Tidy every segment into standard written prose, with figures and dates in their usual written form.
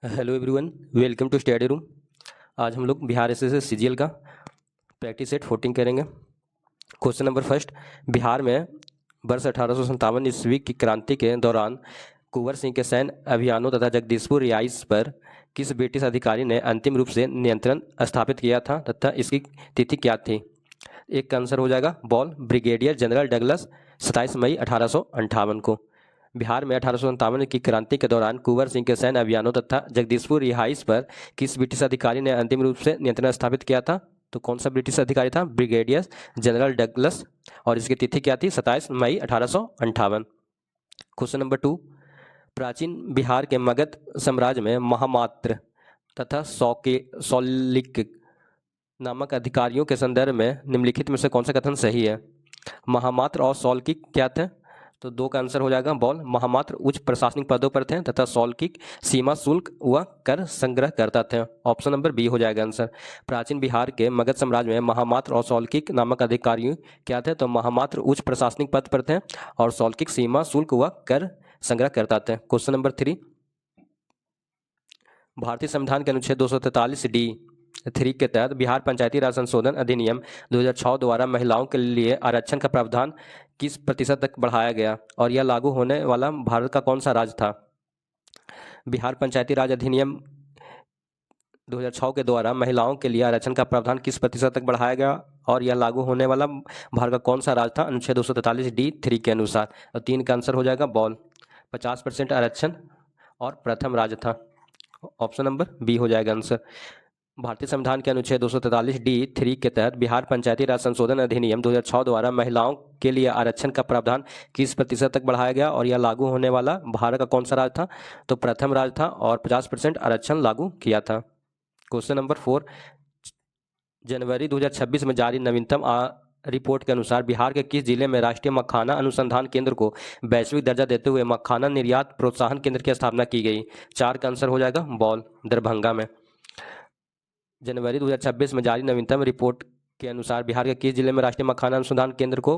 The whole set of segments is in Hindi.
Hello everyone, welcome to study room. आज हम लोग बिहार एसएससी सीजीएल का प्रैक्टिस सेट 14 करेंगे। क्वेश्चन नंबर फर्स्ट, बिहार में वर्ष 1857 ईस्वी की क्रांति के दौरान कुंवर सिंह के सैन्य अभियानों तथा जगदीशपुर रिहाइश पर किस ब्रिटिश अधिकारी ने अंतिम रूप से नियंत्रण स्थापित किया था तथा इसकी तिथि क्या थी? एक का आंसर हो जाएगा बॉल ब्रिगेडियर जनरल डगलस 27 मई 1858 को। बिहार में 1857 की क्रांति के दौरान कुंवर सिंह के सैन्य अभियानों तथा जगदीशपुर रिहाइश पर किस ब्रिटिश अधिकारी ने अंतिम रूप से नियंत्रण स्थापित किया था? तो कौन सा ब्रिटिश अधिकारी था? ब्रिगेडियर जनरल डगलस, और इसकी तिथि क्या थी? 27 मई 1858। क्वेश्चन नंबर 2, प्राचीन बिहार के मगध साम्राज्य में महामात्र तथा सौलिक नामक अधिकारियों के संदर्भ में निम्नलिखित में से कौन सा कथन सही है? महामात्र और सौलिक क्या थे? तो दो का आंसर हो जाएगा बॉल महामात्र उच्च प्रशासनिक पदों पर थे तथा सौलिक सीमा शुल्क व कर संग्रह करता थे। ऑप्शन नंबर बी हो जाएगा आंसर। प्राचीन बिहार के मगध साम्राज्य में महामात्र और सौलिक नामक अधिकारी क्या थे? तो महामात्र उच्च प्रशासनिक पद पर थे और सौलिक सीमा शुल्क व कर संग्रह करता थे। क्वेश्चन नंबर 3, भारतीय संविधान के अनुच्छेद 243D(3) के तहत बिहार पंचायती राज संशोधन अधिनियम 2006 द्वारा महिलाओं के लिए आरक्षण का प्रावधान किस प्रतिशत तक बढ़ाया गया और यह लागू होने वाला भारत का कौन सा राज्य था? बिहार पंचायती राज अधिनियम 2006 के द्वारा महिलाओं के लिए आरक्षण का प्रावधान किस प्रतिशत तक बढ़ाया गया और यह लागू होने वाला भारत का कौन सा राज्य था? अनुच्छेद 243D(3) के अनुसार। और 3 का आंसर हो जाएगा बॉल 50% आरक्षण और प्रथम राज्य था। ऑप्शन नंबर बी हो जाएगा आंसर। भारतीय संविधान के अनुच्छेद 243D(3) के तहत बिहार पंचायती राज संशोधन अधिनियम 2006 द्वारा महिलाओं के लिए आरक्षण का प्रावधान किस प्रतिशत तक बढ़ाया गया और यह लागू होने वाला भारत का कौन सा राज्य था? तो प्रथम राज्य था और 50% आरक्षण लागू किया था। क्वेश्चन नंबर 4, जनवरी 2026 में जारी नवीनतम रिपोर्ट के अनुसार बिहार के किस जिले में राष्ट्रीय मखाना अनुसंधान केंद्र को वैश्विक दर्जा देते हुए मखाना निर्यात प्रोत्साहन केंद्र की स्थापना की गई? 4 का आंसर हो जाएगा बॉल दरभंगा में। जनवरी 2026 में जारी नवीनतम रिपोर्ट के अनुसार बिहार के किस जिले में राष्ट्रीय मखाना अनुसंधान केंद्र को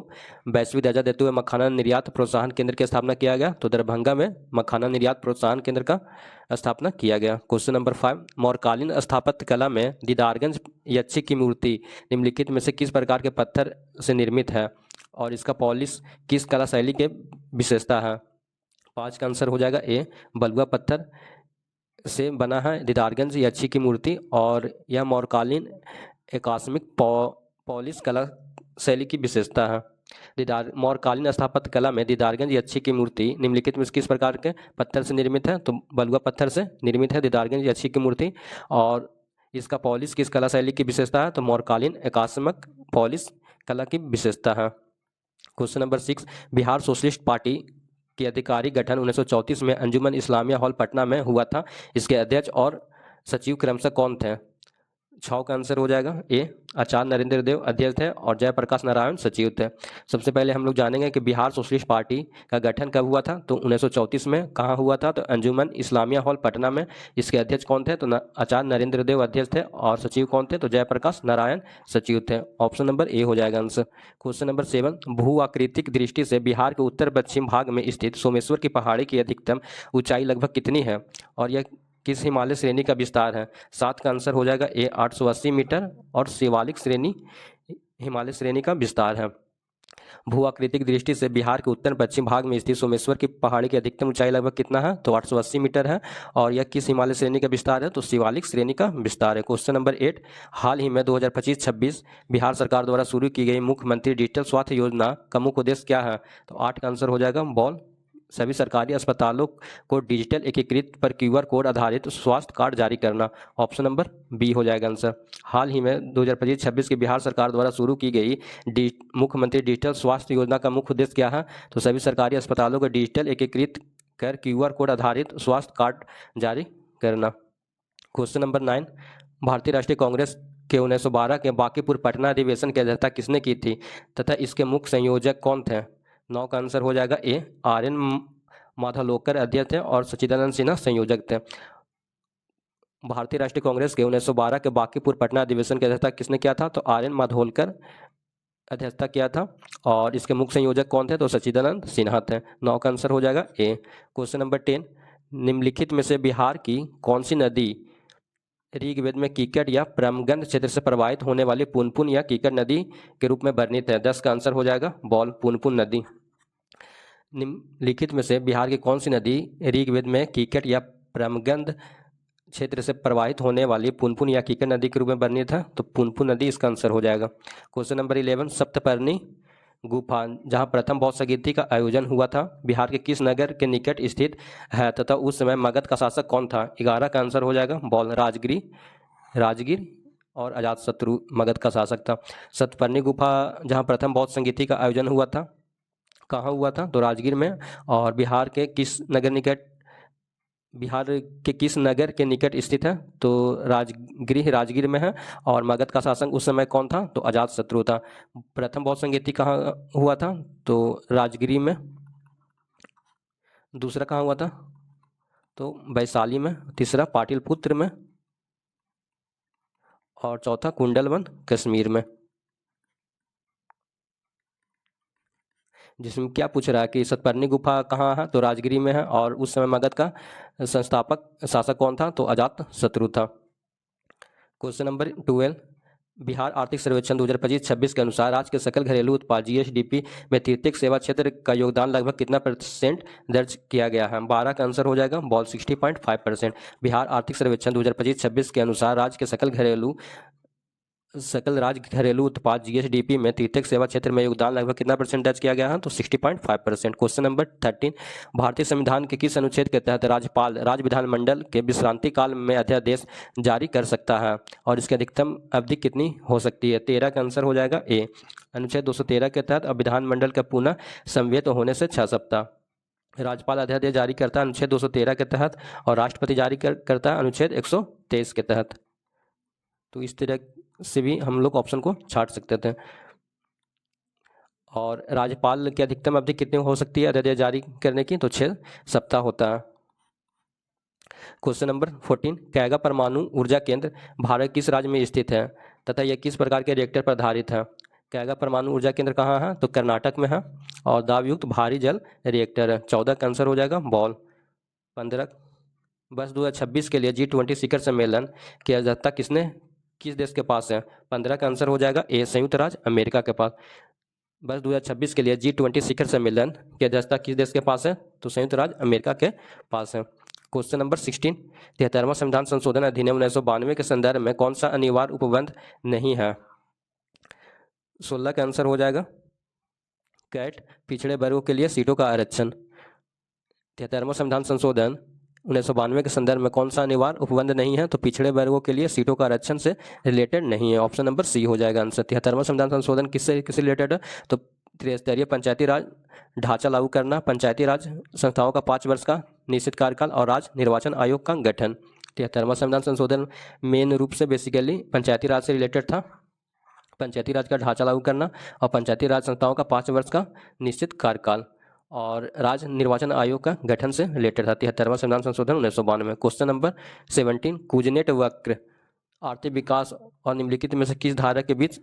वैश्विक दर्जा देते हुए मखाना निर्यात प्रोत्साहन केंद्र की स्थापना किया गया? तो दरभंगा में मखाना निर्यात प्रोत्साहन केंद्र का स्थापना किया गया। क्वेश्चन नंबर 5, मौर्यकालीन स्थापत्य कला में दीदारगंज यक्षी की मूर्ति निम्नलिखित में से किस प्रकार के पत्थर से निर्मित है और इसका पॉलिश किस कला शैली के विशेषता है? 5 का आंसर हो जाएगा ए, बलुआ पत्थर से बना है दीदारगंज यक्षी की मूर्ति और यह मौर्यकालीन एकास्मिक पॉलिश कला शैली की विशेषता है। मौर्यकालीन स्थापत्य कला में दीदारगंज यक्षी की मूर्ति निम्नलिखित में किस प्रकार के पत्थर से निर्मित है? तो बलुआ पत्थर से निर्मित है दीदारगंज यक्षी की मूर्ति और इसका पॉलिश किस कला शैली की विशेषता है? तो मौर्यकालीन एकास्मिक पॉलिश कला की विशेषता है। Question number 6, Bihar socialist party के आधिकारिक गठन 1934 में अंजुमन इस्लामिया हॉल पटना में हुआ था। इसके अध्यक्ष और सचिव क्रमशः कौन थे? 6 का आंसर हो जाएगा ए, आचार्य नरेंद्र देव अध्यक्ष थे और जयप्रकाश नारायण सचिव थे। सबसे पहले हम लोग जानेंगे कि बिहार सोशलिस्ट पार्टी का गठन कब हुआ था? तो 1934 में। कहाँ हुआ था? तो अंजुमन इस्लामिया हॉल पटना में। इसके अध्यक्ष कौन थे? तो आचार्य नरेंद्र देव अध्यक्ष थे और सचिव कौन थे? तो जयप्रकाश नारायण सचिव थे। ऑप्शन नंबर ए हो जाएगा आंसर। क्वेश्चन नंबर 7, भू आकृतिक दृष्टि से बिहार के उत्तर पश्चिम भाग में स्थित सोमेश्वर की पहाड़ी की अधिकतम ऊंचाई लगभग कितनी है और यह किस हिमालय श्रेणी का विस्तार है? 7 का आंसर हो जाएगा ए, 880 मीटर और शिवालिक श्रेणी हिमालय श्रेणी का विस्तार है। भू आकृतिक दृष्टि से बिहार के उत्तर पश्चिम भाग में स्थित सोमेश्वर की पहाड़ी की अधिकतम ऊंचाई लगभग कितना है? तो 880 मीटर है और यह किस हिमालय श्रेणी का विस्तार है? तो शिवालिक श्रेणी का विस्तार है। क्वेश्चन नंबर 8, हाल ही में 2025-26 बिहार सरकार द्वारा शुरू की गई मुख्यमंत्री डिजिटल स्वास्थ्य योजना का मुख्य उद्देश्य क्या है? तो 8 का आंसर हो जाएगा बॉल सभी सरकारी अस्पतालों को डिजिटल एकीकृत पर QR कोड आधारित स्वास्थ्य कार्ड जारी करना। ऑप्शन नंबर बी हो जाएगा आंसर। हाल ही में 2025-26 की बिहार सरकार द्वारा शुरू की गई मुख्यमंत्री डिजिटल स्वास्थ्य योजना का मुख्य उद्देश्य क्या है? तो सभी सरकारी अस्पतालों को डिजिटल एकीकृत कर QR कोड आधारित स्वास्थ्य कार्ड जारी करना। क्वेश्चन नंबर 9, भारतीय राष्ट्रीय कांग्रेस के 1912 के बांकीपुर पटना अधिवेशन की अध्यक्षता किसने की थी तथा इसके मुख्य संयोजक कौन थे? 9 का आंसर हो जाएगा ए, RN माधवलकर अध्यक्ष थे और सच्चिदानंद सिन्हा संयोजक थे। भारतीय राष्ट्रीय कांग्रेस के 1912 के बांकीपुर पटना अधिवेशन की अध्यक्षता किसने किया था? तो RN माधवलकर अध्यक्षता किया था और इसके मुख्य संयोजक कौन थे? तो सच्चिदानंद सिन्हा थे। 9 का आंसर हो जाएगा ए। क्वेश्चन नंबर 10, निम्नलिखित में से बिहार की कौन सी नदी ऋग्वेद में कीकट या प्रमगंध क्षेत्र से प्रवाहित होने वाली पुनपुन या कीकट नदी के रूप में वर्णित है? 10 का आंसर हो जाएगा बॉल, पुनपुन नदी। निम्नलिखित में से बिहार की कौन सी नदी ऋग्वेद में कीकट या प्रमगंध क्षेत्र से प्रवाहित होने वाली पुनपुन या कीकट नदी के रूप में वर्णित है? तो पुनपुन नदी इसका आंसर हो जाएगा। क्वेश्चन नंबर 11, सप्तपर्णी गुफा जहां प्रथम बौद्ध संगीति का आयोजन हुआ था बिहार के किस नगर के निकट स्थित है तथा उस समय मगध का शासक कौन था? 11 का आंसर हो जाएगा बॉल, राजगीर और अजातशत्रु मगध का शासक था। सप्तपर्णी गुफा जहां प्रथम बौद्ध संगीति का आयोजन हुआ था, कहाँ हुआ था? तो राजगीर में। और बिहार के किस नगर के निकट स्थित है? तो राजगीर में है। और मगध का शासक उस समय कौन था? तो अजातशत्रु था। प्रथम बौद्ध संगीति कहाँ हुआ था? तो राजगिरी में। दूसरा कहाँ हुआ था? तो वैशाली में। तीसरा पाटलिपुत्र में। और चौथा कुंडलवन कश्मीर में। जिसमें क्या पूछ रहा है कि सतपर्णी गुफा कहाँ है? तो राजगिरी में है। और उस समय मगध का संस्थापक शासक कौन था? तो अजातशत्रु था। क्वेश्चन नंबर 12, बिहार आर्थिक सर्वेक्षण 2025-26 के अनुसार राज्य के सकल घरेलू उत्पाद जीएसडीपी में तृतीयक सेवा क्षेत्र का योगदान लगभग कितना % दर्ज किया गया है? 12 का आंसर हो जाएगा बॉल, 60.5%। बिहार आर्थिक सर्वेक्षण 2025-26 के अनुसार राज्य के सकल राज्य घरेलू उत्पाद जीएसडीपी में तृतीयक सेवा क्षेत्र में योगदान लगभग कितना % दर्ज किया गया है? तो 60.5%। क्वेश्चन नंबर 13, भारतीय संविधान के किस अनुच्छेद के तहत राज्यपाल राज्य विधानमंडल के विश्रांति काल में अध्यादेश जारी कर सकता है और इसकी अधिकतम अवधि कितनी हो सकती है? 13 का आंसर हो जाएगा ए, अनुच्छेद 213 के तहत अब विधानमंडल का पुनः संवेद होने से 6 सप्ताह। राज्यपाल अध्यादेश जारी करता है अनुच्छेद 213 के तहत और राष्ट्रपति जारी करता है अनुच्छेद 123 के तहत। तो इस तरह से भी हम लोग ऑप्शन को छाट सकते थे। और राज्यपाल की अधिकतम अवधि कितनी हो सकती है अध्यादेश जारी करने की? तो 6 सप्ताह होता है। क्वेश्चन नंबर 14, कैगा परमाणु ऊर्जा केंद्र भारत किस राज्य में स्थित है तथा यह किस प्रकार के रिएक्टर पर आधारित है? कैगा परमाणु ऊर्जा केंद्र कहाँ है? तो कर्नाटक में है और दाबयुक्त भारी जल रिएक्टर है। 14 का आंसर हो जाएगा बॉल। 15, वर्ष 2026 के लिए G20 शिखर सम्मेलन की अध्यक्षता किस देश के पास है? 15 का आंसर हो जाएगा ए, संयुक्त राज्य अमेरिका के पास। वर्ष 2026 के लिए G20 शिखर सम्मेलन की अध्यक्षता किस देश के पास है? तो संयुक्त राज्य अमेरिका के पास है। क्वेश्चन नंबर 16, 73वां संविधान संशोधन अधिनियम 1992 के संदर्भ में कौन सा अनिवार्य उपबंध नहीं है? 16 का आंसर हो जाएगा कैट, पिछड़े वर्गों के लिए सीटों का आरक्षण। 73वां संविधान संशोधन 1992 के संदर्भ में कौन सा अनिवार्य उपबंध नहीं है? तो पिछड़े वर्गों के लिए सीटों का आरक्षण से रिलेटेड नहीं है। ऑप्शन नंबर सी हो जाएगा आंसर। 73वां संविधान संशोधन किससे रिलेटेड है? तो त्रिस्तरीय पंचायती राज ढांचा लागू करना, पंचायती राज संस्थाओं का 5 वर्ष का निश्चित कार्यकाल और राज्य निर्वाचन आयोग का गठन। 73वां संविधान संशोधन मेन रूप से बेसिकली पंचायती राज से रिलेटेड था। पंचायती राज का ढांचा लागू करना और पंचायती राज संस्थाओं का 5 वर्ष का निश्चित कार्यकाल और राज्य निर्वाचन आयोग का गठन से रिलेटेड था। 73वां संविधान संशोधन 1992। क्वेश्चन नंबर 17, कुजनेट वक्र आर्थिक विकास और निम्नलिखित में से किस धारा के बीच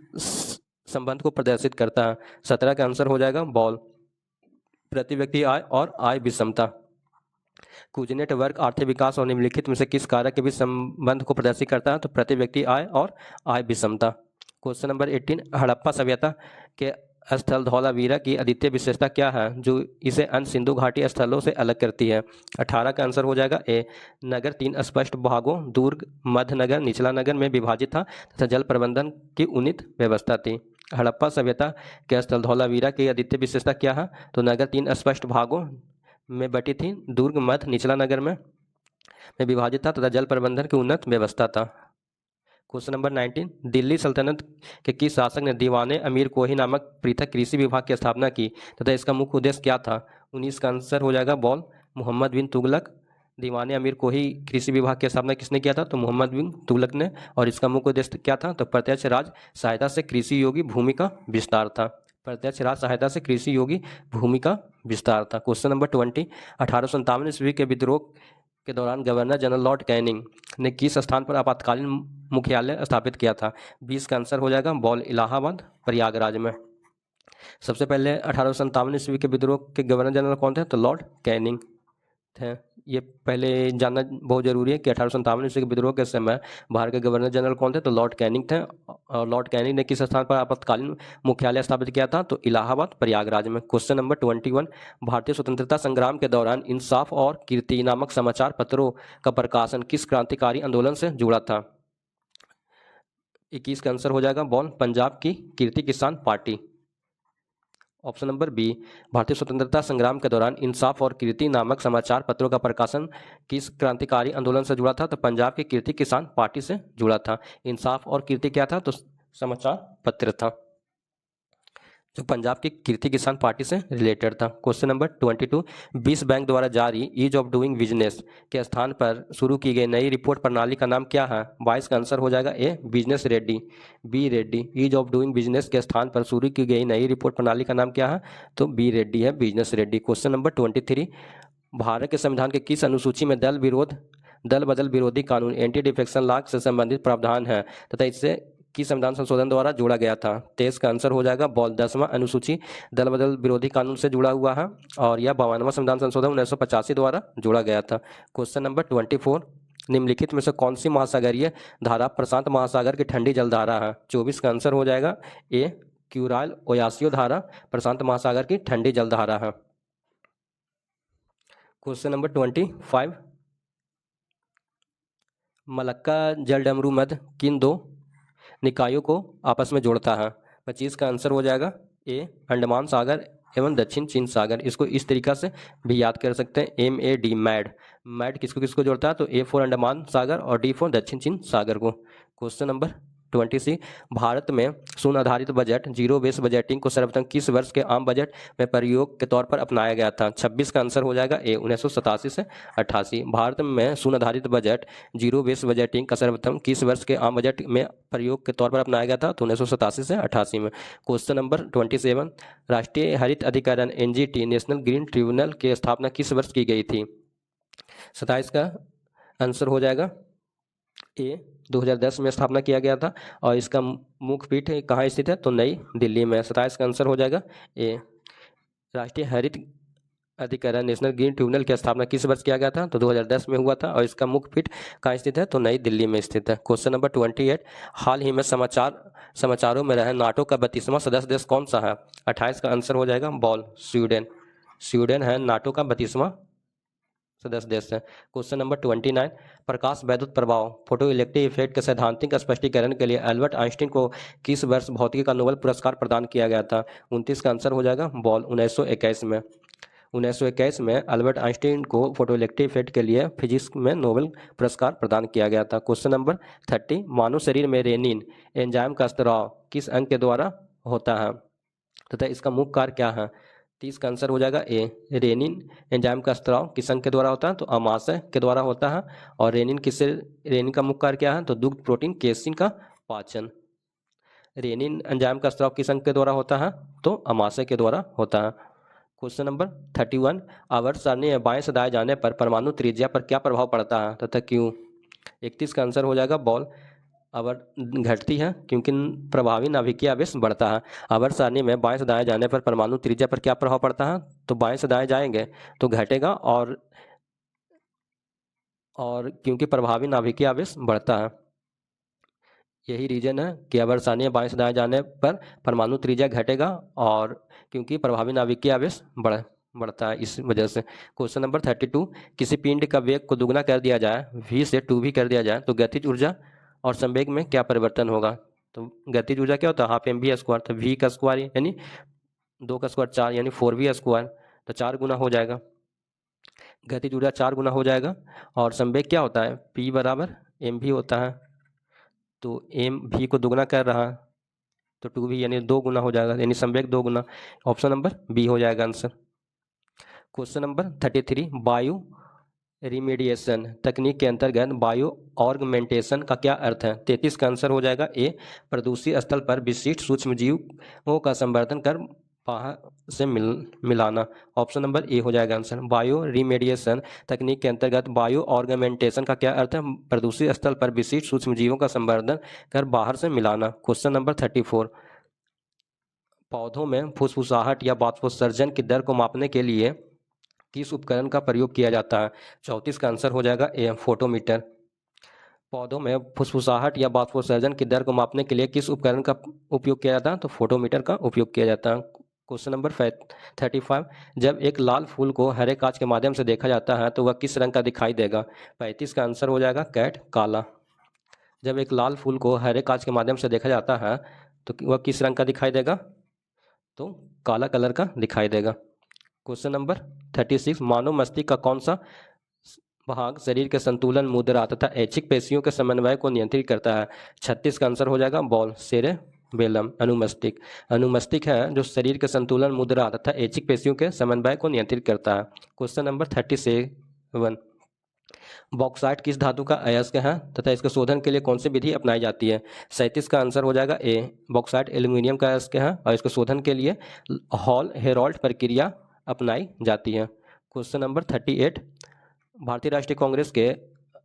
संबंध को प्रदर्शित करता है? 17 का आंसर हो जाएगा बॉल, प्रति व्यक्ति आय और आय विषमता। कुजनेट वर्ग आर्थिक विकास और निम्नलिखित में से किस कारक के बीच संबंध को प्रदर्शित करता है? तो प्रति व्यक्ति आय और आय विषमता। क्वेश्चन नंबर 18, हड़प्पा सभ्यता के स्थल धौलावीरा की अद्वितीय विशेषता क्या है जो इसे अन्य सिंधु घाटी स्थलों से अलग करती है? 18 का आंसर हो जाएगा ए, नगर 3 स्पष्ट भागों दुर्ग, मध्य नगर, निचला नगर में विभाजित था तथा जल प्रबंधन की उन्नत व्यवस्था थी। हड़प्पा सभ्यता के स्थल धौलावीरा की अद्वितीय विशेषता क्या है? तो नगर 3 स्पष्ट भागों में बटी थी, दुर्ग, मध्य, निचला नगर में विभाजित था तथा जल प्रबंधन की उन्नत व्यवस्था था। क्वेश्चन नंबर 19, दिल्ली सल्तनत के किस शासक ने दीवाने अमीर कोही नामक पृथक कृषि विभाग की स्थापना की तथा इसका मुख्य उद्देश्य क्या था? 19 का आंसर हो जाएगा बॉल, मोहम्मद बिन तुगलक। दीवाने अमीर कोही कृषि विभाग की स्थापना किसने किया था? तो मोहम्मद बिन तुगलक ने। और इसका मुख्य उद्देश्य क्या था? तो प्रत्यक्ष राज सहायता से कृषि योगी भूमि का विस्तार था। प्रत्यक्ष राज सहायता से कृषि योगी भूमि का विस्तार था। क्वेश्चन नंबर 20, 1857 ईस्वी के विद्रोह के दौरान गवर्नर जनरल लॉर्ड कैनिंग ने किस स्थान पर आपातकालीन मुख्यालय स्थापित किया था? 20 का आंसर हो जाएगा बॉल, इलाहाबाद, प्रयागराज में। सबसे पहले 1857 ईस्वी के विद्रोह के गवर्नर जनरल कौन थे? तो लॉर्ड कैनिंग थे। ये पहले जानना बहुत जरूरी है कि 1857 ईस्वी के विद्रोह के समय भारत के गवर्नर जनरल कौन थे, तो लॉर्ड कैनिंग थे। और लॉर्ड कैनिंग ने किस स्थान पर आपातकालीन मुख्यालय स्थापित किया था, तो इलाहाबाद प्रयागराज में। क्वेश्चन नंबर 21, भारतीय स्वतंत्रता संग्राम के दौरान इंसाफ और कीर्ति नामक समाचार पत्रों का प्रकाशन किस क्रांतिकारी आंदोलन से जुड़ा था? 21 का आंसर हो जाएगा बॉल, पंजाब की कीर्ति किसान पार्टी। ऑप्शन नंबर बी, भारतीय स्वतंत्रता संग्राम के दौरान इंसाफ और कीर्ति नामक समाचार पत्रों का प्रकाशन किस क्रांतिकारी आंदोलन से जुड़ा था, तो पंजाब की कीर्ति किसान पार्टी से जुड़ा था। इंसाफ और कीर्ति क्या था, तो समाचार पत्र था जो पंजाब की कीर्ति किसान पार्टी से रिलेटेड था। क्वेश्चन नंबर 22, विश्व बैंक द्वारा जारी ईज ऑफ डूइंग बिजनेस के स्थान पर शुरू की गई नई रिपोर्ट प्रणाली का नाम क्या है? 22 का आंसर हो जाएगा A, business ready, B ready. Ease of doing business के स्थान पर शुरू की गई नई रिपोर्ट प्रणाली का नाम क्या है, तो बी रेड्डी है, business Reddy. Question number 23, Bharat के संविधान के किस अनुसूची में दल बदल विरोधी कानून एंटी डिफेक्शन लॉ से संबंधित प्रावधान है तथा इससे की संविधान संशोधन द्वारा जोड़ा गया था? 23 का आंसर हो जाएगा बॉल, 10वां अनुसूची दल बदल विरोधी कानून से जुड़ा हुआ है और यह 52वां संविधान संशोधन 1985 द्वारा जोड़ा गया था। क्वेश्चन नंबर 24, निम्नलिखित में से कौन सी महासागरीय धारा प्रशांत महासागर की ठंडी जलधारा है? 24 का आंसर हो जाएगा ए, क्यूराल ओयासियो धारा प्रशांत महासागर की ठंडी जलधारा है। क्वेश्चन नंबर 25, मलक्का जलडमरू मध्य किन दो निकायों को आपस में जोड़ता है? 25 का आंसर हो जाएगा ए, अंडमान सागर एवं दक्षिण चीन सागर। इसको इस तरीका से भी याद कर सकते हैं, MAD, मैड। मैड किसको किसको जोड़ता है, तो A फॉर अंडमान सागर और D फॉर दक्षिण चीन सागर को। क्वेश्चन नंबर 26, भारत में शून्य आधारित बजट जीरो बेस बजटिंग को सर्वप्रथम किस वर्ष के आम बजट में प्रयोग के तौर पर अपनाया गया था? 26 का आंसर हो जाएगा ए, 1987 से 88। भारत में शून्य आधारित बजट जीरो बेस बजटिंग का सर्वप्रथम किस वर्ष के आम बजट में प्रयोग के तौर पर अपनाया गया था, तो 1987 से 88 में। क्वेश्चन नंबर 27, राष्ट्रीय हरित अधिकरण NGT नेशनल ग्रीन ट्रिब्यूनल की स्थापना किस वर्ष की गई थी? 27 का आंसर हो जाएगा ए, 2010 में स्थापना किया गया था और इसका मुख्य पीठ कहाँ स्थित है, तो नई दिल्ली में। 27 का आंसर हो जाएगा ए। राष्ट्रीय हरित अधिकरण नेशनल ग्रीन ट्रिब्यूनल की स्थापना किस वर्ष किया गया था, तो 2010 में हुआ था और इसका मुख्य पीठ कहाँ स्थित है, तो नई दिल्ली में स्थित है। क्वेश्चन नंबर 28, हाल ही में समाचारों में रहे नाटो का 32वां सदस्य देश कौन सा है? 28 का आंसर हो जाएगा बॉल, स्वीडन। स्वीडन है नाटो का 32वां सदस्य देश है। क्वेश्चन नंबर 29, प्रकाश वैद्युत प्रभाव फोटो इलेक्ट्रिक इफेक्ट के सैद्धांतिक स्पष्टीकरण के लिए एल्बर्ट आइंस्टीन को किस वर्ष भौतिकी का नोबेल पुरस्कार प्रदान किया गया था? 29 का आंसर हो जाएगा बॉल, 1921 में। 1921 में अल्बर्ट आइंस्टीन को फोटो इलेक्ट्रिक इफेक्ट के लिए फिजिक्स में नोबेल पुरस्कार प्रदान किया गया था। क्वेश्चन नंबर 30, मानव शरीर में रेनिन एंजाइम का स्राव किस अंग के द्वारा होता है तथा इसका मुख्य कार्य क्या है? 30 का आंसर हो जाएगा ए, रेनिन एंजाइम का स्राव किस अंग के द्वारा होता है, तो अमाशय के द्वारा होता है। और रेनिन का मुख्य कार्य क्या है, तो दुग्ध प्रोटीन केसिन का पाचन। रेनिन एंजाइम का स्राव किस अंग के द्वारा होता है, तो अमाशय के द्वारा होता है। क्वेश्चन नंबर 31, आवर्त सारणी में बाएं से दाएं जाने पर परमाणु त्रिज्या पर क्या प्रभाव पड़ता है तथा क्यों? 31 का आंसर हो जाएगा बॉल, आवर्त घटती है क्योंकि प्रभावी नाभिकीय आवेश बढ़ता है। आवर्त सारणी में बाएं से दाएं जाने पर परमाणु त्रिज्या पर क्या प्रभाव पड़ता है, तो बाएं से दाएं जाएंगे तो घटेगा और क्योंकि प्रभावी नाभिकीय आवेश बढ़ता है, यही रीजन है कि आवर्त सारणी में बाएं से दाएं जाने पर परमाणु त्रिज्या घटेगा और क्योंकि प्रभावी नाभिकीय आवेश बढ़ता है, इस वजह से। क्वेश्चन नंबर 32, किसी पिंड का वेग को दुगना कर दिया जाए, v से 2v कर दिया जाए तो गतिज ऊर्जा और संवेग में क्या परिवर्तन होगा? तो गतिज ऊर्जा क्या होता है, हाफ mv², तो v का स्क्वायर यानी 2 का स्क्वायर 4 यानी 4v², तो 4 गुना हो जाएगा। गतिज ऊर्जा 4 गुना हो जाएगा और संवेग क्या होता है, p बराबर mv होता है, तो mv को दुगना कर रहा है तो 2v यानी 2 गुना हो जाएगा, यानी संवेग 2 गुना। ऑप्शन नंबर बी हो जाएगा answer. Question number 33, bio remediation तकनीक के अंतर्गत बायो ऑर्गमेंटेशन का क्या अर्थ है? 33 का आंसर हो जाएगा ए, प्रदूषित स्थल पर विशिष्ट सूक्ष्म जीवों का संवर्धन कर बाहर से मिलाना। ऑप्शन नंबर ए हो जाएगा आंसर। बायो रिमेडिएशन तकनीक के अंतर्गत बायो ऑर्गमेंटेशन का क्या अर्थ है? प्रदूषित स्थल पर विशिष्ट सूक्ष्म जीवों का संवर्धन कर बाहर से मिलाना। क्वेश्चन नंबर 34, पौधों में फुसफुसाहट या बाष्पोत्सर्जन की दर को मापने के लिए किस उपकरण का प्रयोग किया जाता है? 34 का आंसर हो जाएगा ए फोटोमीटर। पौधों में फुसफुसाहट या बाष्पोत्सर्जन की दर को मापने के लिए किस उपकरण का उपयोग किया जाता है? तो फोटोमीटर का उपयोग किया जाता है। क्वेश्चन नंबर 35, जब एक लाल फूल को हरे कांच के माध्यम से देखा जाता है तो वह किस रंग का दिखाई देगा? 35 का आंसर हो जाएगा कैट काला। जब एक लाल फूल को हरे कांच के माध्यम से देखा जाता है तो वह किस रंग का दिखाई देगा? तो काला कलर का दिखाई देगा। क्वेश्चन नंबर 36, मानव मस्तिष्क का कौन सा भाग शरीर के संतुलन, मुद्रा तथा ऐच्छिक पेशियों के समन्वय को नियंत्रित करता है? 36 का आंसर हो जाएगा बॉल सेरेबेलम। अनुमस्तिष्क अनुमस्तिष्क है जो शरीर के संतुलन, मुद्रा तथा ऐच्छिक पेशियों के समन्वय को नियंत्रित करता है। क्वेश्चन नंबर 37, बॉक्साइट किस धातु का अयस्क है तथा इसके शोधन के लिए कौन सी विधि अपनाई जाती है? 37 का आंसर हो जाएगा ए, बॉक्साइट एल्यूमिनियम का अयस्क है और इसके शोधन के लिए हॉल हेरोल्ड प्रक्रिया अपनाई जाती है। क्वेश्चन नंबर 38, भारतीय राष्ट्रीय कांग्रेस के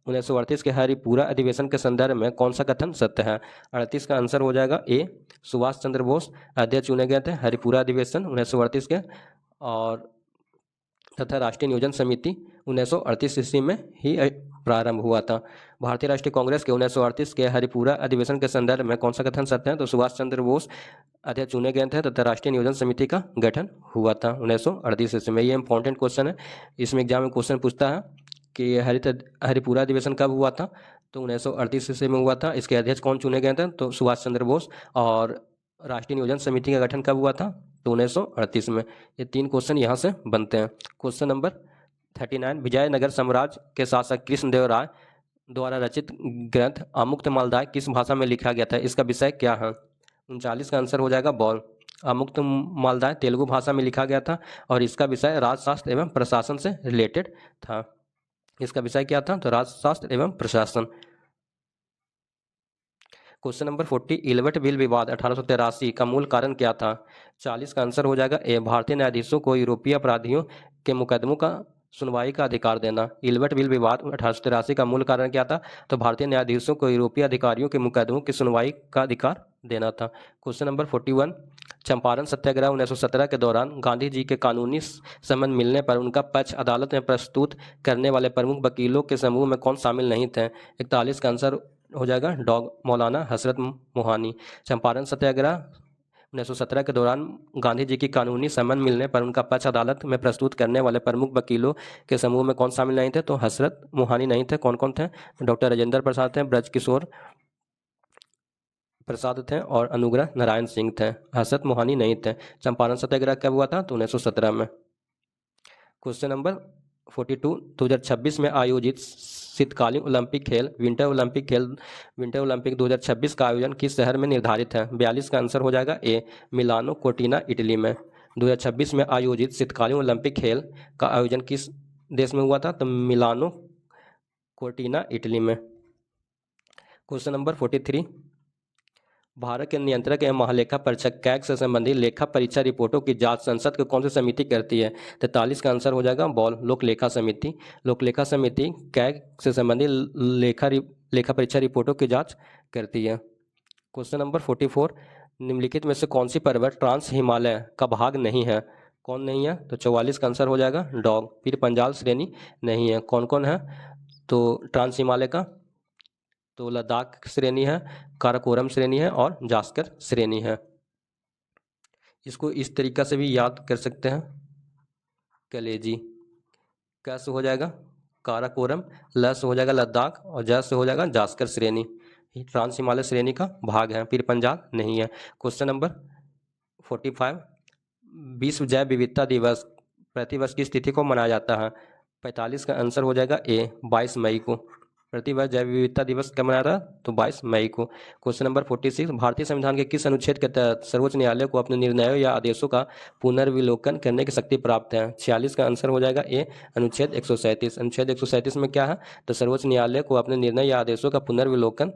1938 के हरिपुरा अधिवेशन के संदर्भ में कौन सा कथन सत्य है? 38 का आंसर हो जाएगा ए, सुभाष चंद्र बोस अध्यक्ष चुने गए थे हरिपुरा अधिवेशन 1938 के, और तथा राष्ट्रीय नियोजन समिति 1938 ईस्वी में ही प्रारंभ हुआ था। भारतीय राष्ट्रीय कांग्रेस के 1938 के हरिपुरा अधिवेशन के संदर्भ में कौन सा कथन सत्य है? तो सुभाष चंद्र बोस अध्यक्ष चुने गए थे तथा राष्ट्रीय नियोजन समिति का गठन हुआ था 1938 ईस्वी में। ये इंपॉर्टेंट क्वेश्चन है, इसमें एग्जाम में क्वेश्चन पूछता है कि हरिपुरा अधिवेशन कब हुआ था? तो 1938 ईस्वी में हुआ था। इसके अध्यक्ष कौन चुने गए थे? तो सुभाष चंद्र बोस। और राष्ट्रीय नियोजन समिति का गठन कब हुआ था? तो 1938 में। ये 3 क्वेश्चन यहाँ से बनते हैं। क्वेश्चन नंबर 39, विजयनगर साम्राज्य के शासक कृष्णदेव राय द्वारा रचित ग्रंथ अमुक्तमाल्यदा किस भाषा में लिखा गया था? इसका विषय क्या है? 39 का आंसर हो जाएगा बॉल। अमुक्तमाल्यदा तेलुगु भाषा में लिखा गया था और इसका विषय राजशास्त्र एवं प्रशासन से रिलेटेड था। इसका विषय क्या था? तो राजशास्त्र एवं प्रशासन। क्वेश्चन नंबर 40, इलवर्ट बिल विवाद 1883 का मूल कारण क्या था? 40 का आंसर हो जाएगा ए, भारतीय न्यायाधीशों को यूरोपीय अपराधियों के मुकदमों का सुनवाई का अधिकार देना। इलवर्ट बिल विवाद 1883 का मूल कारण क्या था? तो भारतीय न्यायाधीशों को यूरोपीय अधिकारियों के मुकदमों की सुनवाई का अधिकार देना था। क्वेश्चन नंबर 41, चंपारण सत्याग्रह 1917 के दौरान गांधी जी के कानूनी समन मिलने पर उनका पक्ष अदालत में प्रस्तुत करने वाले प्रमुख वकीलों के समूह में कौन शामिल नहीं थे? 41 का आंसर हो जाएगा डॉग मौलाना हसरत मोहानी। चंपारण सत्याग्रह 1917 के दौरान गांधी जी की कानूनी समन मिलने पर उनका पक्ष अदालत में प्रस्तुत करने वाले प्रमुख वकीलों के समूह में कौन शामिल नहीं थे? तो हसरत मोहानी नहीं थे। कौन कौन थे? डॉक्टर राजेंद्र प्रसाद थे, ब्रजकिशोर प्रसाद थे और अनुग्रह नारायण सिंह थे। हसरत मोहानी नहीं थे। चंपारण सत्याग्रह कब हुआ था? तो 1917 में। क्वेश्चन नंबर 42, 2026 में आयोजित शीतकालीन ओलंपिक खेल विंटर ओलंपिक 2026 का आयोजन किस शहर में निर्धारित है? 42 का आंसर हो जाएगा ए, मिलानो कोर्टिना इटली में। 2026 में आयोजित शीतकालीन ओलंपिक खेल का आयोजन किस देश में हुआ था? तो मिलानो कोर्टिना इटली में। क्वेश्चन नंबर 43, भारत के नियंत्रक एवं महालेखा परीक्षक कैग से संबंधित लेखा परीक्षा रिपोर्टों की जांच संसद की कौन सी समिति करती है? 43 का आंसर हो जाएगा बॉल, लोक लेखा समिति। लोक लेखा समिति कैग से संबंधित लेखा परीक्षा रिपोर्टों की जांच करती है। क्वेश्चन नंबर 44, निम्नलिखित में से कौन सी पर्वत ट्रांस हिमालय का भाग नहीं है? कौन नहीं है? तो 44 का आंसर हो जाएगा डॉग। फिर पंजाल श्रेणी नहीं है। कौन कौन है? तो ट्रांस हिमालय का तो लद्दाख श्रेणी है, काराकोरम श्रेणी है और जास्कर श्रेणी है। इसको इस तरीका से भी याद कर सकते हैं, कलेजी। कैसे हो जाएगा? काराकोरम, ल से हो जाएगा लद्दाख और ज से हो जाएगा जास्कर श्रेणी। ट्रांस हिमालय श्रेणी का भाग है। फिर पंजाब नहीं है। क्वेश्चन नंबर 45, विश्व जैव विविधता दिवस प्रतिवर्ष किस तिथि को मनाया जाता है? 45 का आंसर हो जाएगा ए, 22 मई को। प्रतिवर्ष जैव विविधता दिवस कब मनाया था? तो 22 मई को। क्वेश्चन नंबर 46, भारतीय संविधान के किस अनुच्छेद के तहत सर्वोच्च न्यायालय को अपने निर्णयों या आदेशों का पुनर्विलोकन करने की शक्ति प्राप्त है? 46 का आंसर हो जाएगा ए, अनुच्छेद 137। अनुच्छेद 137 में क्या है? तो सर्वोच्च न्यायालय को अपने निर्णय या आदेशों का पुनर्विलोकन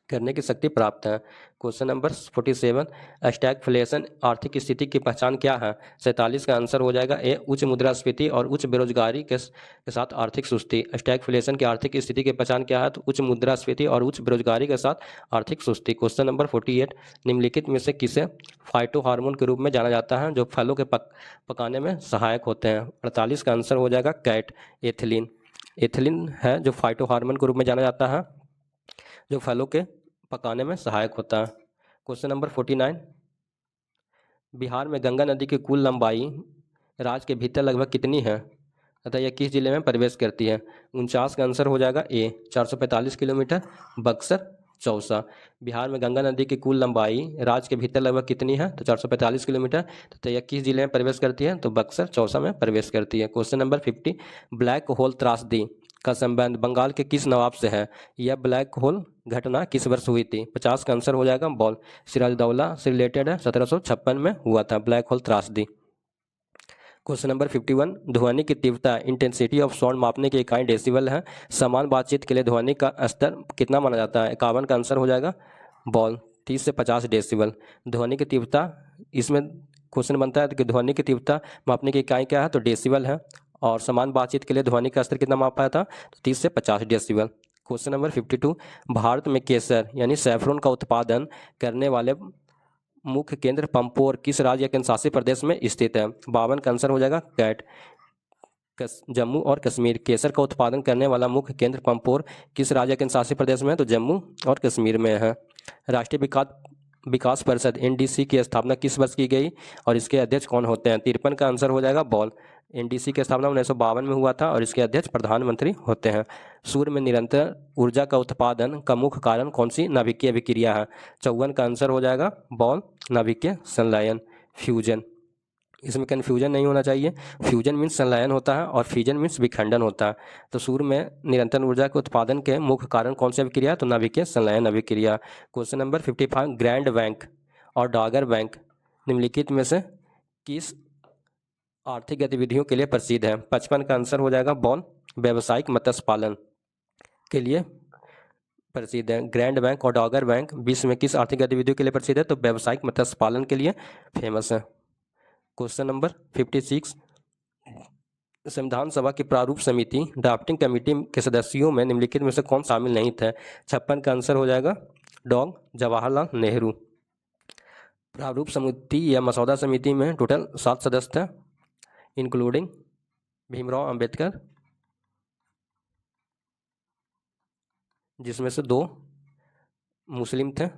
करने की शक्ति प्राप्त है। क्वेश्चन नंबर 47, स्टैगफ्लेशन आर्थिक स्थिति की पहचान क्या है? 47 का आंसर हो जाएगा ए, उच्च मुद्रास्फीति और उच्च बेरोजगारी के साथ आर्थिक सुस्ती। स्टैगफ्लेशन की आर्थिक स्थिति की पहचान क्या है? तो उच्च मुद्रास्फीति और उच्च बेरोजगारी के साथ आर्थिक सुस्ती। क्वेश्चन नंबर 48, निम्नलिखित में से किसे फाइटो हार्मोन के रूप में जाना जाता है जो फलों के पकाने में सहायक होते हैं? 48 का आंसर हो जाएगा कैट, एथिलीन। एथिलीन है जो फाइटो हार्मोन के रूप में जाना जाता है जो फलों के पकाने में सहायक होता है। क्वेश्चन नंबर 49, बिहार में गंगा नदी की कुल लंबाई राज्य के भीतर लगभग कितनी है तथा यह किस जिले में प्रवेश करती है? 49 का आंसर हो जाएगा ए, 445 किलोमीटर, बक्सर, चौसा। बिहार में गंगा नदी की कुल लंबाई राज्य के भीतर लगभग कितनी है? तो 445 किलोमीटर। तथा यह किस जिले में प्रवेश करती है? तो बक्सर, चौसा में प्रवेश करती है। क्वेश्चन नंबर 50, ब्लैक होल त्रासदी का संबंध बंगाल के किस नवाब से है? यह ब्लैक होल घटना किस वर्ष हुई थी? 50 का आंसर हो जाएगा बॉल, सिराजदौला से रिलेटेड है, 1756 में हुआ था ब्लैक होल त्रासदी। क्वेश्चन नंबर 51, ध्वनि की तीव्रता इंटेंसिटी ऑफ साउंड मापने की इकाई डेसिबल है। समान बातचीत के लिए ध्वनि का स्तर कितना माना जाता है? 51 का आंसर हो जाएगा बॉल, 30 से 50 डेसिबल। ध्वनि की तीव्रता, इसमें क्वेश्चन बनता है कि ध्वनि की तीव्रता मापने की इकाई क्या है? तो डेसिबल है। और समान बातचीत के लिए ध्वनि का स्तर कितना मापा था? तो 30 से 50 डेसिबल। क्वेश्चन नंबर 52, भारत में केसर यानी सैफरन का उत्पादन करने वाले मुख्य केंद्र पंपोर किस राज्य या केंद्र शासित प्रदेश में स्थित है? 52 का आंसर हो जाएगा कैट, जम्मू और कश्मीर। केसर का उत्पादन करने वाला मुख्य केंद्र पंपोर किस राज्य या केंद्र शासित प्रदेश में है? तो जम्मू और कश्मीर में है। राष्ट्रीय विकास परिषद एनडीसी की स्थापना किस वर्ष की गई और इसके अध्यक्ष कौन होते हैं? 53 का आंसर हो जाएगा बॉल, एनडीसी की स्थापना 1952 में हुआ था और इसके अध्यक्ष प्रधानमंत्री होते हैं। सूर्य में निरंतर ऊर्जा का उत्पादन का मुख्य कारण कौन सी नाभिकीय अभिक्रिया है? 54 का आंसर हो जाएगा बॉल, नाभिकीय संलयन, फ्यूजन। इसमें कन्फ्यूजन नहीं होना चाहिए। फ्यूजन मीन्स संलयन होता है और फ्यूजन मीन्स विखंडन होता है। तो सूर्य में निरंतर ऊर्जा के उत्पादन के मुख्य कारण कौन सी अभिक्रिया? तो नाभिकीय संलयन अभिक्रिया। क्वेश्चन नंबर 55, ग्रैंड बैंक और डॉगर बैंक निम्नलिखित में से किस आर्थिक गतिविधियों के लिए प्रसिद्ध है? 55 का आंसर हो जाएगा बॉल, व्यावसायिक मत्स्य पालन के लिए प्रसिद्ध है। ग्रैंड बैंक और डॉगर बैंक विश्व में किस आर्थिक गतिविधियों के लिए प्रसिद्ध है? तो व्यावसायिक मत्स्य पालन के लिए फेमस है। क्वेश्चन नंबर 56, संविधान सभा की प्रारूप समिति ड्राफ्टिंग कमेटी के सदस्यों में निम्नलिखित में से कौन शामिल नहीं थे? 56 का आंसर हो जाएगा डॉग जवाहरलाल नेहरू। प्रारूप समिति या मसौदा समिति में टोटल 7 सदस्य थे, इंक्लूडिंग भीमराव अंबेडकर, जिसमें से 2 मुस्लिम थे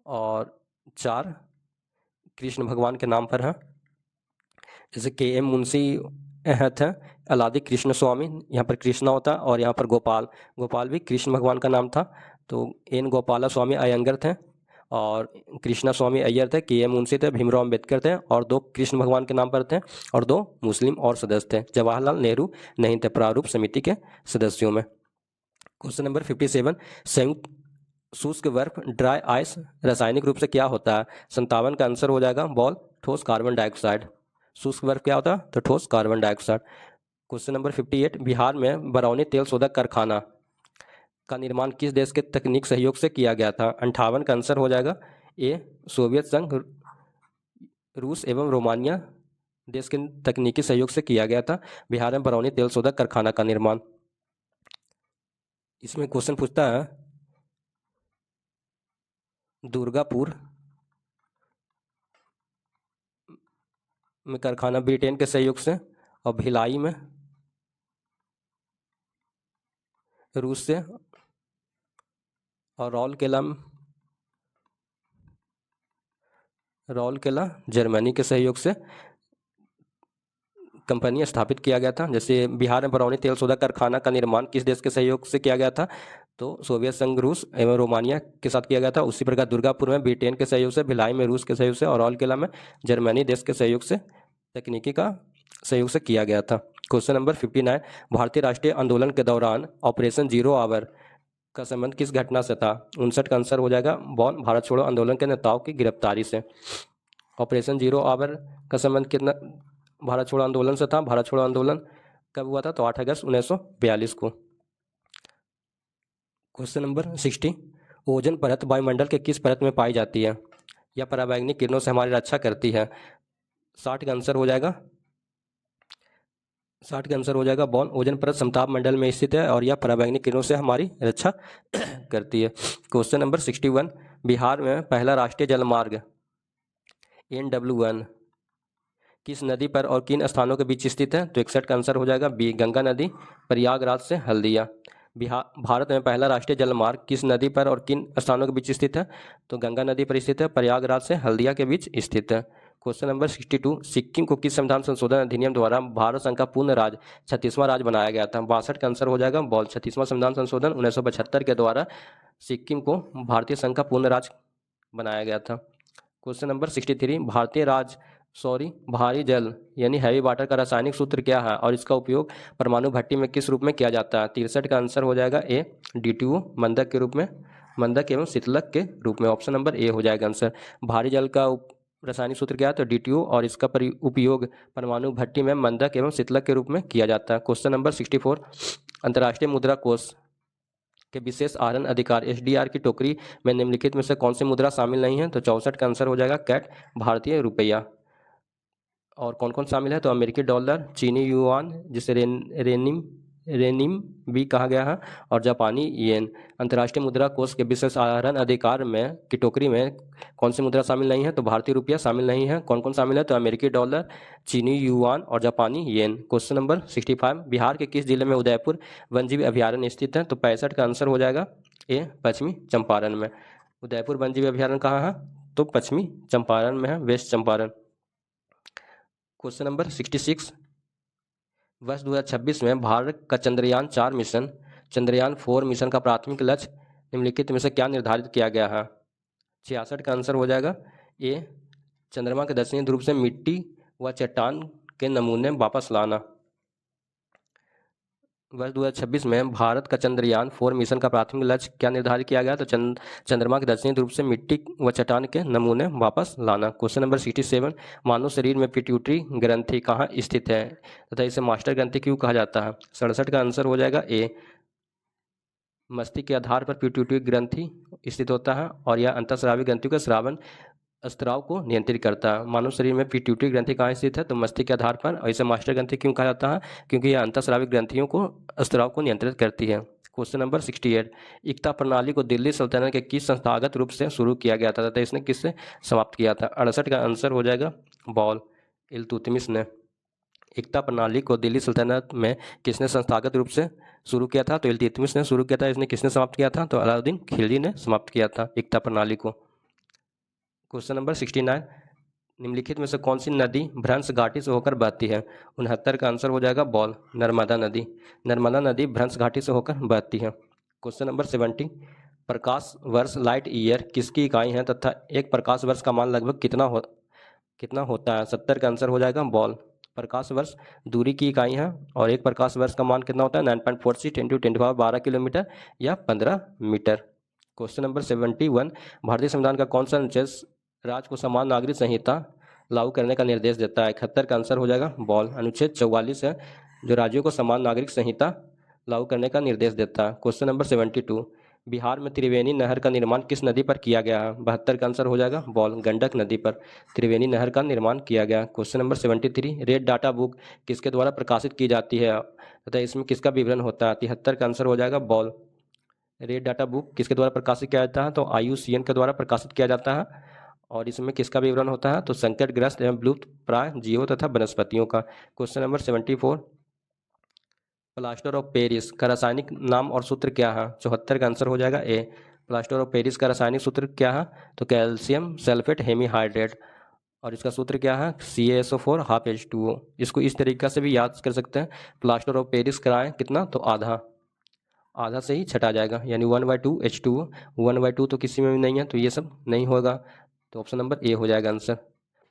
और 4 कृष्ण भगवान के नाम पर हैं। जैसे के एम मुंशी थे, अलादी कृष्ण स्वामी, यहाँ पर कृष्णा होता, और यहाँ पर गोपाल भी कृष्ण भगवान का नाम था। तो एन गोपाला स्वामी अयंगर थे और कृष्णा स्वामी अय्यर थे, के एम मुंशी थे, भीमराव अंबेडकर थे और 2 कृष्ण भगवान के नाम पर थे और 2 मुस्लिम और सदस्य थे। जवाहरलाल नेहरू नहीं थे प्रारूप समिति के सदस्यों में। क्वेश्चन नंबर 57, संयुक्त शुष्क बर्फ ड्राई आइस रासायनिक रूप से क्या होता है? 57 का आंसर हो जाएगा बॉल, ठोस कार्बन डाइऑक्साइड। शुष्क बर्फ क्या होता है? तो ठोस carbon dioxide. Question number 58, Bihar में बरौनी तेल शोधक कारखाना का निर्माण किस देश के तकनीक सहयोग से किया गया था? 58 का आंसर हो जाएगा ए, सोवियत संघ, रूस एवं रोमानिया देश के तकनीकी सहयोग से किया गया था बिहार में बरौनी तेल शोधक कारखाना का निर्माण। इसमें क्वेश्चन पूछता है दुर्गापुर में कारखाना ब्रिटेन के सहयोग से और भिलाई में रूस से और राउरकेला जर्मनी के सहयोग से कंपनी स्थापित किया गया था। जैसे बिहार में बरौनी तेल शोधक कारखाना का निर्माण किस देश के सहयोग से किया गया था? तो सोवियत संघ, रूस एवं रोमानिया के साथ किया गया था। उसी प्रकार दुर्गापुर में ब्रिटेन के सहयोग से, भिलाई में रूस के सहयोग से और राउरकेला में जर्मनी देश के सहयोग से तकनीकी का सहयोग से किया गया था। क्वेश्चन नंबर 59, भारतीय राष्ट्रीय आंदोलन के दौरान ऑपरेशन जीरो आवर का संबंध किस घटना से था? 59 का आंसर हो जाएगा बॉन, भारत छोड़ो आंदोलन के नेताओं की गिरफ्तारी से। ऑपरेशन जीरो आवर का संबंध कितना भारत छोड़ो आंदोलन से था? भारत छोड़ो आंदोलन कब हुआ था? तो 8 अगस्त 1942 को। क्वेश्चन नंबर 60, ओजोन परत वायुमंडल के किस परत में पाई जाती है? यह पराबैंगनी किरणों से हमारी रक्षा करती है। 60 का आंसर हो जाएगा 60 का आंसर हो जाएगा बॉल। ओजोन परत समताप मंडल में स्थित है और यह पराबैंगनी किरणों से हमारी रक्षा करती है। क्वेश्चन नंबर 61, बिहार में पहला राष्ट्रीय जलमार्ग NW1 किस नदी पर और किन स्थानों के बीच स्थित है? तो 61 का आंसर हो जाएगा बी, गंगा नदी, प्रयागराज से हल्दिया। भारत में पहला राष्ट्रीय जलमार्ग किस नदी पर और किन स्थानों के बीच स्थित है? तो गंगा नदी पर स्थित है, प्रयागराज से हल्दिया के बीच स्थित है। क्वेश्चन नंबर 62, सिक्किम को किस संविधान संशोधन अधिनियम द्वारा भारत संघ का पूर्ण राज्य 36वां राज्य बनाया गया था? 62 का आंसर हो जाएगा बॉल। 36वां संविधान संशोधन 1975 के द्वारा सिक्किम को भारतीय संघ का पूर्ण राज्य बनाया गया था। क्वेश्चन नंबर 63, भारी जल यानी हैवी वाटर का रासायनिक सूत्र क्या है और इसका उपयोग परमाणु भट्टी में किस रूप में किया जाता है? 63 का आंसर हो जाएगा ए, D2O मंदक के रूप में, मंदक एवं शीतलक के रूप में। ऑप्शन नंबर ए हो जाएगा आंसर। भारी जल का रासायनिक सूत्र क्या है? तो D2O और इसका उपयोग परमाणु भट्टी में मंदक एवं शीतलक के रूप में किया जाता है। क्वेश्चन नंबर 64, अंतर्राष्ट्रीय मुद्रा कोष के विशेष आहरण अधिकार SDR की टोकरी में निम्नलिखित में से कौन सी मुद्रा शामिल नहीं है? तो 64 का आंसर हो जाएगा कैट, भारतीय रुपया। और कौन कौन शामिल है? तो अमेरिकी डॉलर, चीनी युआन जिसे रेनिम भी कहा गया है, और जापानी येन। अंतर्राष्ट्रीय मुद्रा कोष के विशेष आहरण अधिकार में की टोकरी में कौन सी मुद्रा शामिल नहीं है? तो भारतीय रुपया शामिल नहीं है। कौन कौन शामिल है? तो अमेरिकी डॉलर, चीनी युआन और जापानी येन। क्वेश्चन नंबर 65, बिहार के किस जिले में उदयपुर वन्यजीव अभयारण्य स्थित है? तो 65 का आंसर हो जाएगा ए, पश्चिमी चंपारण में। उदयपुर वन्यजीव अभयारण्य कहाँ है? तो पश्चिमी चंपारण में है, वेस्ट चंपारण। क्वेश्चन नंबर 66, वर्ष 2026 में भारत का चंद्रयान 4 मिशन, चंद्रयान 4 मिशन का प्राथमिक लक्ष्य निम्नलिखित में से क्या निर्धारित किया गया है? 66 का आंसर हो जाएगा ए, चंद्रमा के दक्षिणी ध्रुव से मिट्टी व चट्टान के नमूने वापस लाना। वर्ष 2026 में भारत का चंद्रयान 4 मिशन का प्राथमिक लक्ष्य क्या निर्धारित किया गया? तो चंद्रमा के दक्षिणी ध्रुव से मिट्टी व चट्टान के नमूने वापस लाना। क्वेश्चन नंबर 67, मानव शरीर में पिट्यूटरी ग्रंथि कहाँ स्थित है तथा इसे मास्टर ग्रंथि क्यों कहा जाता है? 67 का आंसर हो जाएगा ए, मस्तिष्क के आधार पर पिट्यूटरी ग्रंथि स्थित होता है और यह अंतःस्रावी ग्रंथियों का स्रावन स्त्राव को नियंत्रित करता है। मानव शरीर में पिट्यूटरी ग्रंथि कहाँ स्थित है? तो मस्तिष्क के आधार पर, और इसे मास्टर ग्रंथि क्यों कहा जाता है? क्योंकि यह अंतःस्रावी ग्रंथियों को स्त्राव को नियंत्रित करती है। क्वेश्चन नंबर 68, एकता प्रणाली को दिल्ली सल्तनत के किस संस्थागत रूप से शुरू किया गया था तथा इसने किससे समाप्त किया था? 68 का आंसर हो जाएगा बॉल, इल्तुतमिश ने। एकता प्रणाली को दिल्ली सल्तनत में किसने संस्थागत रूप से शुरू किया था? तो इल्तुतमिश ने शुरू किया था। इसने किसने समाप्त किया था? तो अलाउद्दीन खिलजी ने समाप्त किया था एकता प्रणाली को। क्वेश्चन नंबर 69, निम्नलिखित में से कौन सी नदी भ्रंश घाटी से होकर बहती है? 69 का आंसर हो जाएगा बॉल, नर्मदा नदी। नर्मदा नदी भ्रंश घाटी से होकर बहती है। क्वेश्चन नंबर 70, प्रकाश वर्ष लाइट ईयर किसकी इकाई है तथा एक प्रकाश वर्ष का मान लगभग कितना होता है? 70 का आंसर हो जाएगा बॉल, प्रकाश वर्ष दूरी की इकाई है और एक प्रकाश वर्ष का मान कितना होता है? 9.46 × 10⁻12 12 किलोमीटर या 15 मीटर। क्वेश्चन नंबर 71, भारतीय संविधान का कौन सा अनुच्छेद राज्य को समान नागरिक संहिता लागू करने का निर्देश देता है? 71 का आंसर हो जाएगा बॉल, अनुच्छेद 44 है जो राज्यों को समान नागरिक संहिता लागू करने का निर्देश देता है। क्वेश्चन नंबर 72, बिहार में त्रिवेणी नहर का निर्माण किस नदी पर किया गया है? 72 का आंसर हो जाएगा बॉल, गंडक नदी पर त्रिवेणी नहर का निर्माण किया गया। Question number 73, red data book किसके द्वारा प्रकाशित की जाती है तथा इसमें किसका विवरण होता है? 73 का आंसर हो जाएगा बॉल, रेड डाटा बुक किसके द्वारा प्रकाशित किया जाता है? तो IUCN के द्वारा प्रकाशित किया जाता है और इसमें किसका विवरण होता है? तो संकटग्रस्त एवं विलुप्त प्राय जीवों तथा वनस्पतियों का। Question number 74, plaster of Paris का रासायनिक नाम और सूत्र क्या है? 74 का आंसर हो जाएगा ए, प्लास्टर ऑफ पेरिस का रासायनिक सूत्र क्या है? तो कैल्शियम सल्फेट हेमीहाइड्रेट, और इसका सूत्र क्या है? CaSO4 ½ H2O। इसको इस तरीका से भी याद कर सकते हैं, प्लास्टर ऑफ पेरिस कराएं कितना? तो आधा से ही छटा जाएगा, यानी 1/2 H2O। 1/2 तो किसी में भी नहीं है तो ये सब नहीं होगा, तो ऑप्शन नंबर ए हो जाएगा आंसर,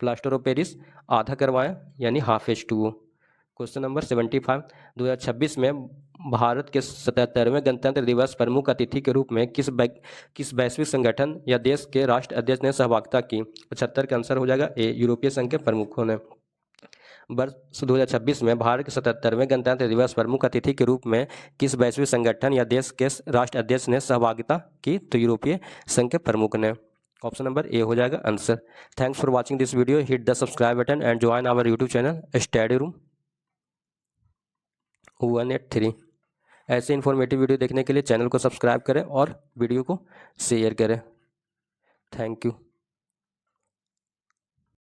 प्लास्टर ऑफ पेरिस आधा करवाएं यानी ½ H2O। क्वेश्चन नंबर 75, 2026 में भारत के 77वें गणतंत्र दिवस प्रमुख अतिथि के रूप में किस वैश्विक संगठन या देश के राष्ट्र अध्यक्ष ने सहभागिता की? 75 का आंसर हो जाएगा ए, यूरोपीय संघ के प्रमुखों ने। वर्ष 2026 में भारत के 77वें गणतंत्र दिवस पर मुख्य अतिथि के रूप में किस वैश्विक संगठन या देश के राष्ट्राध्यक्ष ने सहभागिता की? तो यूरोपीय संघ के प्रमुख ने। ऑप्शन नंबर ए हो जाएगा आंसर। Thanks for watching this video. Hit the subscribe button and join our YouTube channel study room 183। ऐसे इन्फॉर्मेटिव वीडियो देखने के लिए चैनल को सब्सक्राइब करें और वीडियो को शेयर करें। Thank you.